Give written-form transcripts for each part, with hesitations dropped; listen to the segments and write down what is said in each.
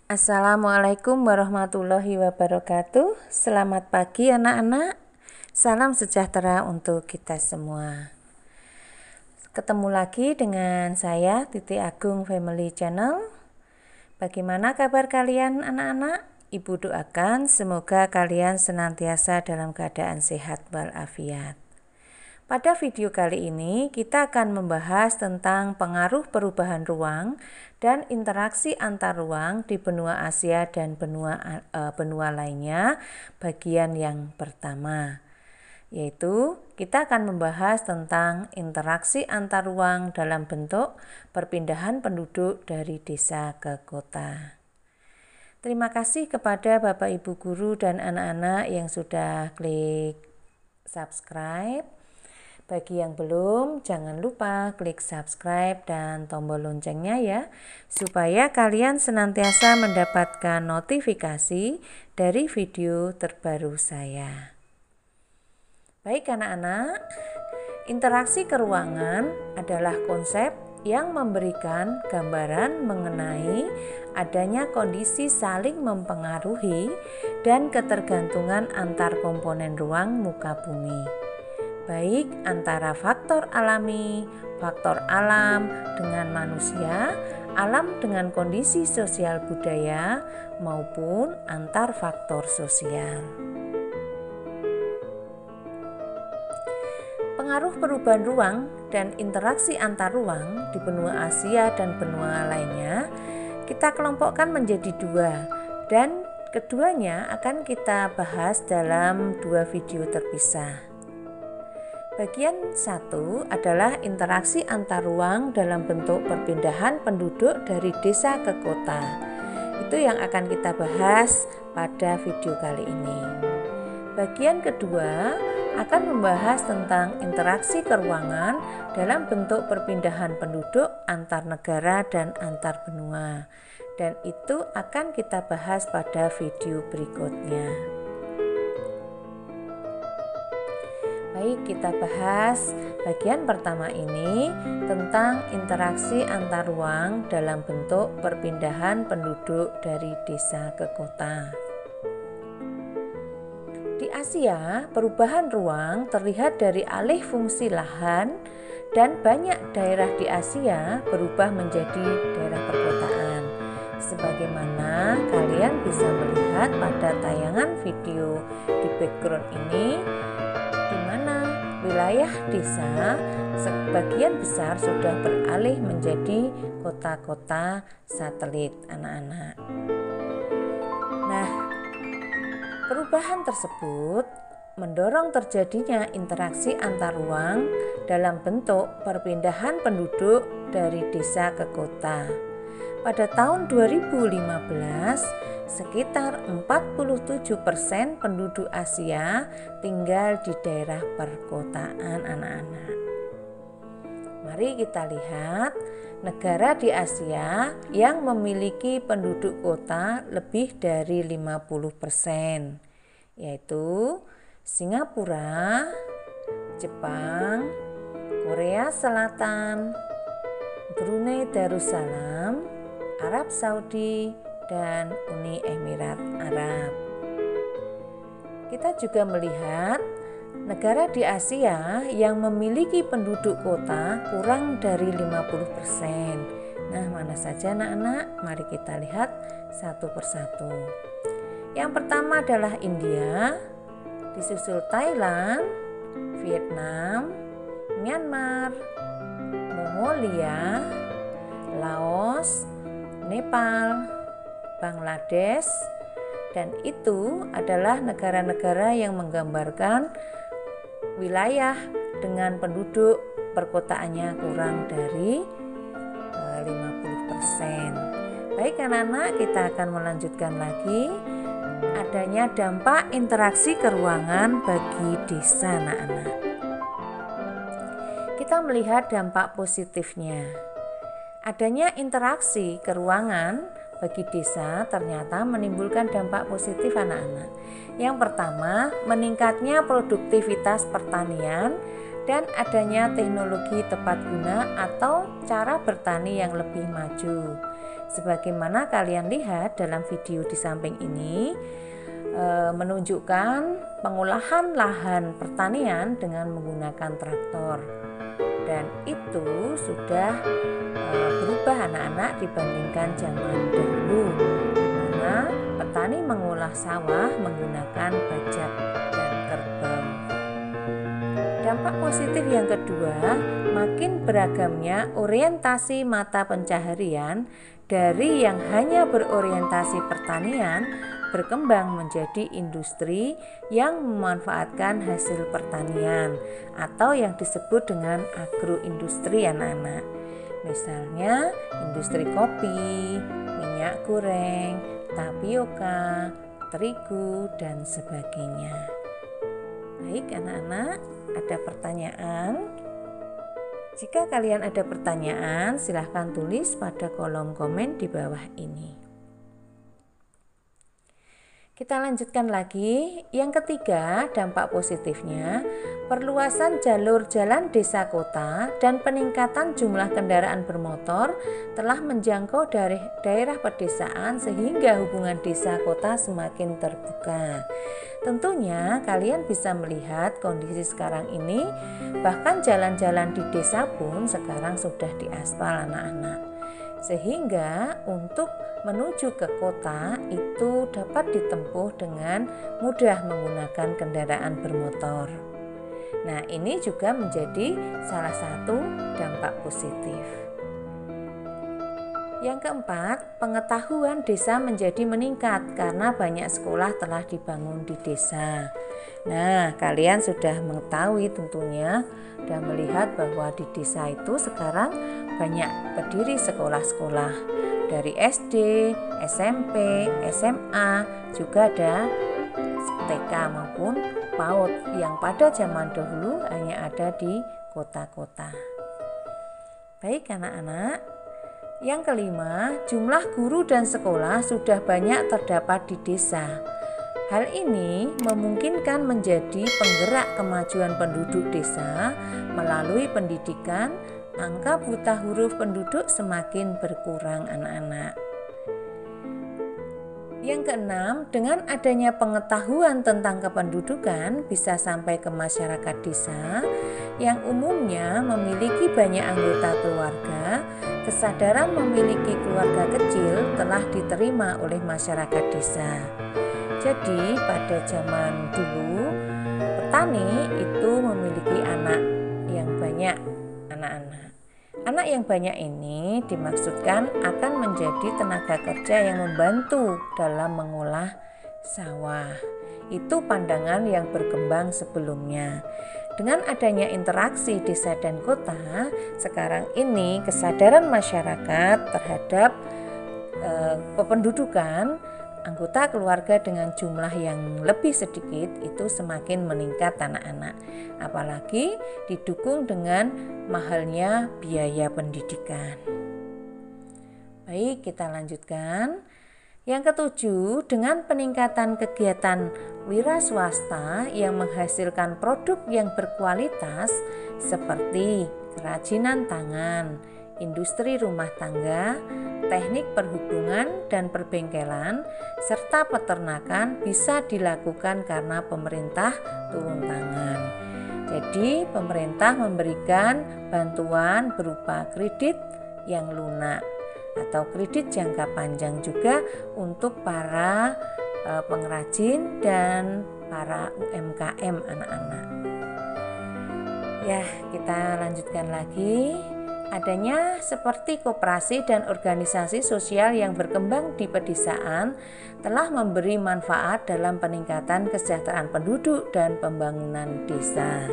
Assalamualaikum warahmatullahi wabarakatuh. Selamat pagi anak-anak. Salam sejahtera untuk kita semua. Ketemu lagi dengan saya Titi Agung Family Channel. Bagaimana kabar kalian anak-anak? Ibu doakan semoga kalian senantiasa dalam keadaan sehat walafiat. Pada video kali ini kita akan membahas tentang pengaruh perubahan ruang dan interaksi antar ruang di benua Asia dan benua lainnya bagian yang pertama. Yaitu kita akan membahas tentang interaksi antar ruang dalam bentuk perpindahan penduduk dari desa ke kota. Terima kasih kepada Bapak Ibu Guru dan anak-anak yang sudah klik subscribe. Bagi yang belum, jangan lupa klik subscribe dan tombol loncengnya ya, supaya kalian senantiasa mendapatkan notifikasi dari video terbaru saya. Baik anak-anak, interaksi keruangan adalah konsep yang memberikan gambaran mengenai adanya kondisi saling mempengaruhi dan ketergantungan antar komponen ruang muka bumi. Baik antara faktor alami, faktor alam dengan manusia, alam dengan kondisi sosial budaya, maupun antar faktor sosial. Pengaruh perubahan ruang dan interaksi antar ruang di benua Asia dan benua lainnya kita kelompokkan menjadi dua, dan keduanya akan kita bahas dalam dua video terpisah. Bagian 1 adalah interaksi antar ruang dalam bentuk perpindahan penduduk dari desa ke kota. Itu yang akan kita bahas pada video kali ini. Bagian kedua akan membahas tentang interaksi keruangan dalam bentuk perpindahan penduduk antar negara dan antar benua. Dan itu akan kita bahas pada video berikutnya. Baik, kita bahas bagian pertama ini tentang interaksi antar ruang dalam bentuk perpindahan penduduk dari desa ke kota. Di Asia, perubahan ruang terlihat dari alih fungsi lahan, dan banyak daerah di Asia berubah menjadi daerah perkotaan. Sebagaimana kalian bisa melihat pada tayangan video di background ini, di mana wilayah desa sebagian besar sudah beralih menjadi kota-kota satelit anak-anak. Nah, perubahan tersebut mendorong terjadinya interaksi antar ruang dalam bentuk perpindahan penduduk dari desa ke kota. Pada tahun 2015, sekitar 47% penduduk Asia tinggal di daerah perkotaan anak-anak. Mari kita lihat negara di Asia yang memiliki penduduk kota lebih dari 50%, yaitu Singapura, Jepang, Korea Selatan, Brunei Darussalam, Arab Saudi, dan Uni Emirat Arab. Kita juga melihat negara di Asia yang memiliki penduduk kota kurang dari 50%. Nah, mana saja anak-anak? Mari kita lihat satu persatu. Yang pertama adalah India, disusul Thailand, Vietnam, Myanmar, Mongolia, Laos, Nepal, Bangladesh, dan itu adalah negara-negara yang menggambarkan wilayah dengan penduduk perkotaannya kurang dari 50%. Baik anak-anak, kita akan melanjutkan lagi adanya dampak interaksi keruangan bagi desa anak-anak. Kita melihat dampak positifnya. Adanya interaksi keruangan bagi desa ternyata menimbulkan dampak positif anak-anak. Yang pertama, meningkatnya produktivitas pertanian dan adanya teknologi tepat guna atau cara bertani yang lebih maju. Sebagaimana kalian lihat dalam video di samping ini, menunjukkan pengolahan lahan pertanian dengan menggunakan traktor, dan itu sudah berubah anak-anak dibandingkan zaman dahulu, di mana petani mengolah sawah menggunakan bajak dan kerbau. Dampak positif yang kedua, makin beragamnya orientasi mata pencaharian dari yang hanya berorientasi pertanian berkembang menjadi industri yang memanfaatkan hasil pertanian atau yang disebut dengan agroindustri anak-anak. Misalnya industri kopi, minyak goreng, tapioka, terigu, dan sebagainya. Baik anak-anak, ada pertanyaan? Jika kalian ada pertanyaan, silahkan tulis pada kolom komen di bawah ini. Kita lanjutkan lagi. Yang ketiga, dampak positifnya, perluasan jalur jalan desa kota dan peningkatan jumlah kendaraan bermotor telah menjangkau dari daerah pedesaan sehingga hubungan desa kota semakin terbuka. Tentunya kalian bisa melihat kondisi sekarang ini, bahkan jalan-jalan di desa pun sekarang sudah diaspal anak-anak. Sehingga untuk menuju ke kota itu dapat ditempuh dengan mudah menggunakan kendaraan bermotor. Nah, ini juga menjadi salah satu dampak positif. Yang keempat, pengetahuan desa menjadi meningkat karena banyak sekolah telah dibangun di desa. Nah, kalian sudah mengetahui tentunya dan melihat bahwa di desa itu sekarang banyak berdiri sekolah-sekolah dari SD, SMP, SMA, juga ada TK maupun PAUD yang pada zaman dahulu hanya ada di kota-kota. Baik anak-anak, yang kelima, jumlah guru dan sekolah sudah banyak terdapat di desa. Hal ini memungkinkan menjadi penggerak kemajuan penduduk desa melalui pendidikan. Angka buta huruf penduduk semakin berkurang anak-anak. Yang keenam, dengan adanya pengetahuan tentang kependudukan bisa sampai ke masyarakat desa yang umumnya memiliki banyak anggota keluarga. Kesadaran memiliki keluarga kecil telah diterima oleh masyarakat desa. Jadi pada zaman dulu petani itu memiliki anak yang banyak anak-anak. Anak yang banyak ini dimaksudkan akan menjadi tenaga kerja yang membantu dalam mengolah sawah. Itu pandangan yang berkembang sebelumnya. Dengan adanya interaksi desa dan kota, sekarang ini kesadaran masyarakat terhadap kependudukan anggota keluarga dengan jumlah yang lebih sedikit itu semakin meningkat anak-anak, apalagi didukung dengan mahalnya biaya pendidikan. Baik, kita lanjutkan. Yang ketujuh, dengan peningkatan kegiatan wira swasta yang menghasilkan produk yang berkualitas seperti kerajinan tangan, industri rumah tangga, teknik perhubungan dan perbengkelan, serta peternakan bisa dilakukan karena pemerintah turun tangan. Jadi pemerintah memberikan bantuan berupa kredit yang lunak atau kredit jangka panjang juga untuk para pengrajin dan para UMKM anak-anak. Ya, kita lanjutkan lagi. Adanya seperti koperasi dan organisasi sosial yang berkembang di pedesaan telah memberi manfaat dalam peningkatan kesejahteraan penduduk dan pembangunan desa.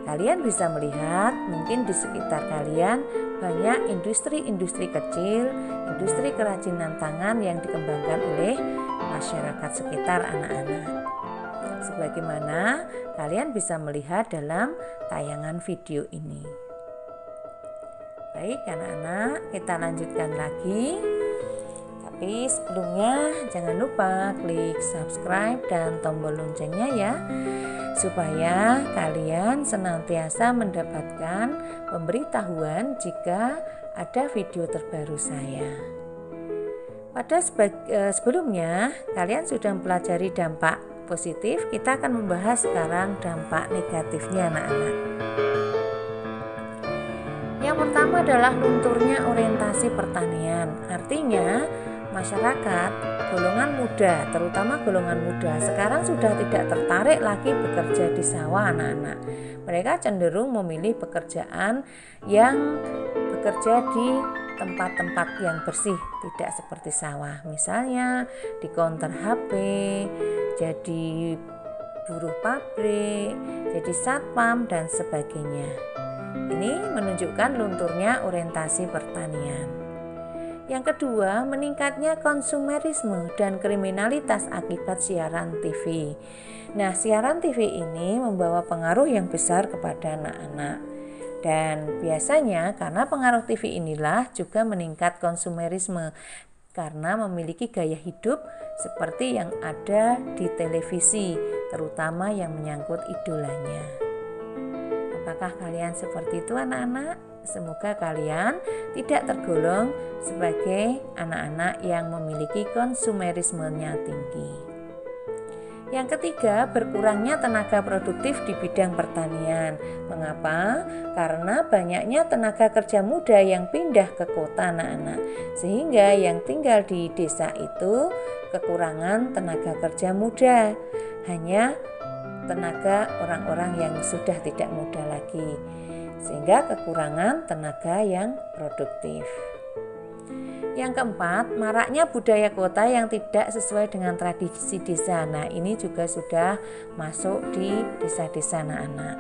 Kalian bisa melihat mungkin di sekitar kalian banyak industri-industri kecil, industri kerajinan tangan yang dikembangkan oleh masyarakat sekitar anak-anak. Sebagaimana kalian bisa melihat dalam tayangan video ini. Baik anak-anak, kita lanjutkan lagi. Tapi sebelumnya jangan lupa klik subscribe dan tombol loncengnya ya, supaya kalian senantiasa mendapatkan pemberitahuan jika ada video terbaru saya. Sebelumnya kalian sudah mempelajari dampak positif, kita akan membahas sekarang dampak negatifnya anak-anak. Yang pertama adalah lunturnya orientasi pertanian. Artinya masyarakat golongan muda, terutama golongan muda, sekarang sudah tidak tertarik lagi bekerja di sawah anak-anak. Mereka cenderung memilih pekerjaan yang bekerja di tempat-tempat yang bersih, tidak seperti sawah. Misalnya di counter HP, jadi buruh pabrik, jadi satpam dan sebagainya. Ini menunjukkan lunturnya orientasi pertanian. Yang kedua, meningkatnya konsumerisme dan kriminalitas akibat siaran TV. Nah, siaran TV ini membawa pengaruh yang besar kepada anak-anak. Dan biasanya karena pengaruh TV inilah juga meningkat konsumerisme karena memiliki gaya hidup seperti yang ada di televisi, terutama yang menyangkut idolanya. Apakah kalian seperti itu anak-anak? Semoga kalian tidak tergolong sebagai anak-anak yang memiliki konsumerismenya tinggi. Yang ketiga, berkurangnya tenaga produktif di bidang pertanian. Mengapa? Karena banyaknya tenaga kerja muda yang pindah ke kota anak-anak. Sehingga yang tinggal di desa itu kekurangan tenaga kerja muda. Hanya tenaga orang-orang yang sudah tidak muda lagi. Sehingga kekurangan tenaga yang produktif. Yang keempat, maraknya budaya kota yang tidak sesuai dengan tradisi desa. Nah, ini juga sudah masuk di desa-desa anak-anak.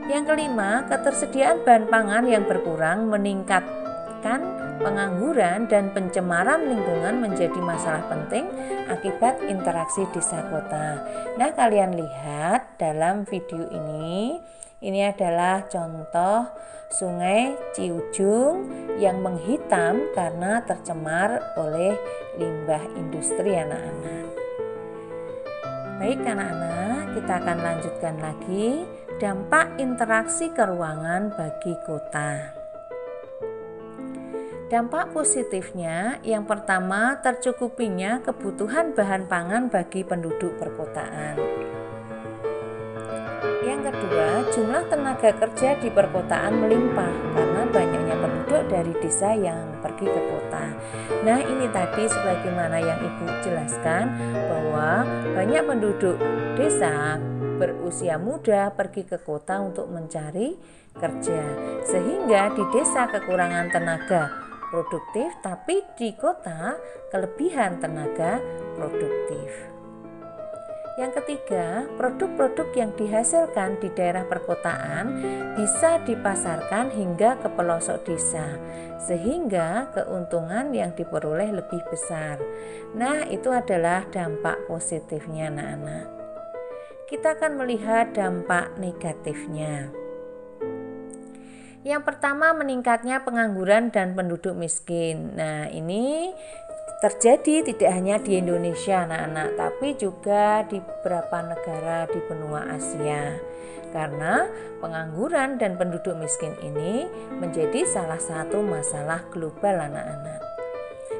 Yang kelima, ketersediaan bahan pangan yang berkurang meningkatkan pengangguran dan pencemaran lingkungan menjadi masalah penting akibat interaksi desa kota. Nah, kalian lihat dalam video ini adalah contoh Sungai Ciujung yang menghitam karena tercemar oleh limbah industri anak-anak. Baik anak-anak, kita akan lanjutkan lagi dampak interaksi keruangan bagi kota. Dampak positifnya yang pertama, tercukupinya kebutuhan bahan pangan bagi penduduk perkotaan. Yang kedua, jumlah tenaga kerja di perkotaan melimpah karena banyaknya penduduk dari desa yang pergi ke kota. Nah, ini tadi sebagaimana yang Ibu jelaskan bahwa banyak penduduk desa berusia muda pergi ke kota untuk mencari kerja. Sehingga di desa kekurangan tenaga produktif, tapi di kota kelebihan tenaga produktif. Yang ketiga, produk-produk yang dihasilkan di daerah perkotaan bisa dipasarkan hingga ke pelosok desa, sehingga keuntungan yang diperoleh lebih besar. Nah, itu adalah dampak positifnya anak-anak. Kita akan melihat dampak negatifnya. Yang pertama, meningkatnya pengangguran dan penduduk miskin. Nah, ini terjadi tidak hanya di Indonesia anak-anak, tapi juga di beberapa negara di benua Asia. Karena pengangguran dan penduduk miskin ini menjadi salah satu masalah global anak-anak.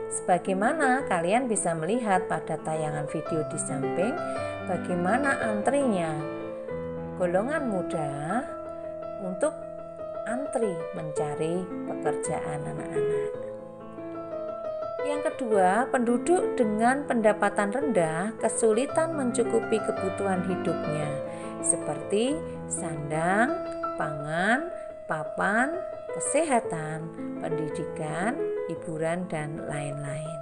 Sebagaimana kalian bisa melihat pada tayangan video di samping, bagaimana antrinya golongan muda untuk antri mencari pekerjaan anak-anak. Yang kedua, penduduk dengan pendapatan rendah kesulitan mencukupi kebutuhan hidupnya seperti sandang, pangan, papan, kesehatan, pendidikan, hiburan, dan lain-lain.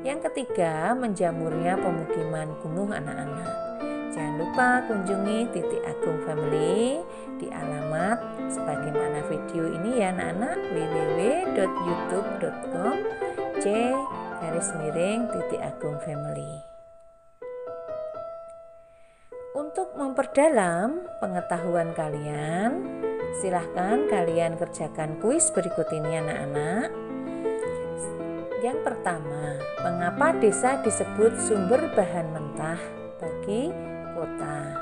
Yang ketiga, menjamurnya pemukiman kumuh anak-anak. Jangan lupa kunjungi Titik Agung Family di alamat sebagaimana video ini ya anak-anak, www.youtube.com/Titik Agung Family. Untuk memperdalam pengetahuan kalian, silahkan kalian kerjakan kuis berikut ini anak-anak. Yang pertama, mengapa desa disebut sumber bahan mentah bagi kota?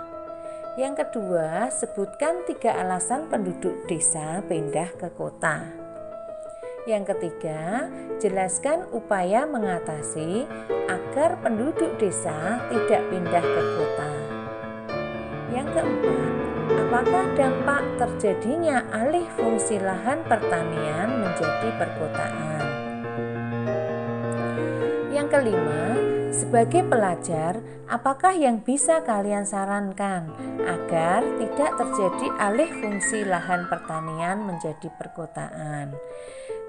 Yang kedua, sebutkan 3 alasan penduduk desa pindah ke kota. Yang ketiga, jelaskan upaya mengatasi agar penduduk desa tidak pindah ke kota. Yang keempat, apakah dampak terjadinya alih fungsi lahan pertanian menjadi perkotaan? Yang kelima, sebagai pelajar, apakah yang bisa kalian sarankan agar tidak terjadi alih fungsi lahan pertanian menjadi perkotaan?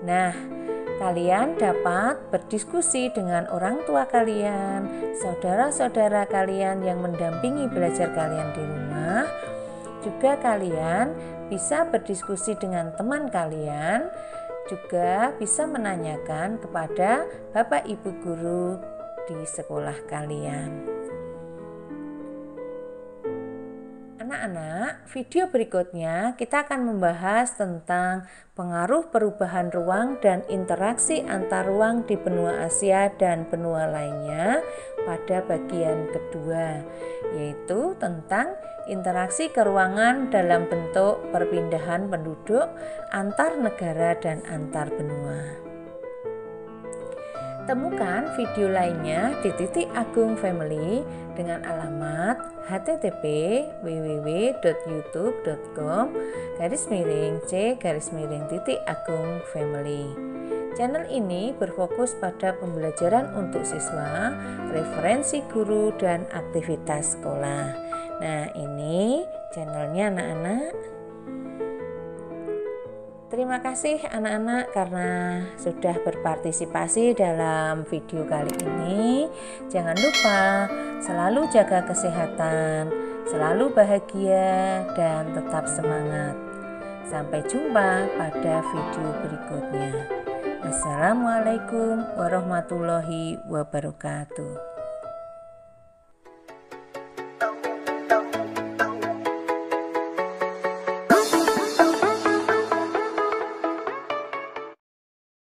Nah, kalian dapat berdiskusi dengan orang tua kalian, saudara-saudara kalian yang mendampingi belajar kalian di rumah. Juga kalian bisa berdiskusi dengan teman kalian, juga bisa menanyakan kepada Bapak Ibu guru di sekolah kalian. Anak-anak, video berikutnya kita akan membahas tentang pengaruh perubahan ruang dan interaksi antar ruang di benua Asia dan benua lainnya pada bagian kedua, yaitu tentang interaksi keruangan dalam bentuk perpindahan penduduk antar negara dan antar benua. Temukan video lainnya di Titik Agung Family dengan alamat http://youtube.com/c/Titik Agung Family. Channel ini berfokus pada pembelajaran untuk siswa, referensi guru, dan aktivitas sekolah. Nah, ini channelnya anak-anak. Terima kasih anak-anak karena sudah berpartisipasi dalam video kali ini. Jangan lupa selalu jaga kesehatan, selalu bahagia, dan tetap semangat. Sampai jumpa pada video berikutnya. Wassalamualaikum warahmatullahi wabarakatuh.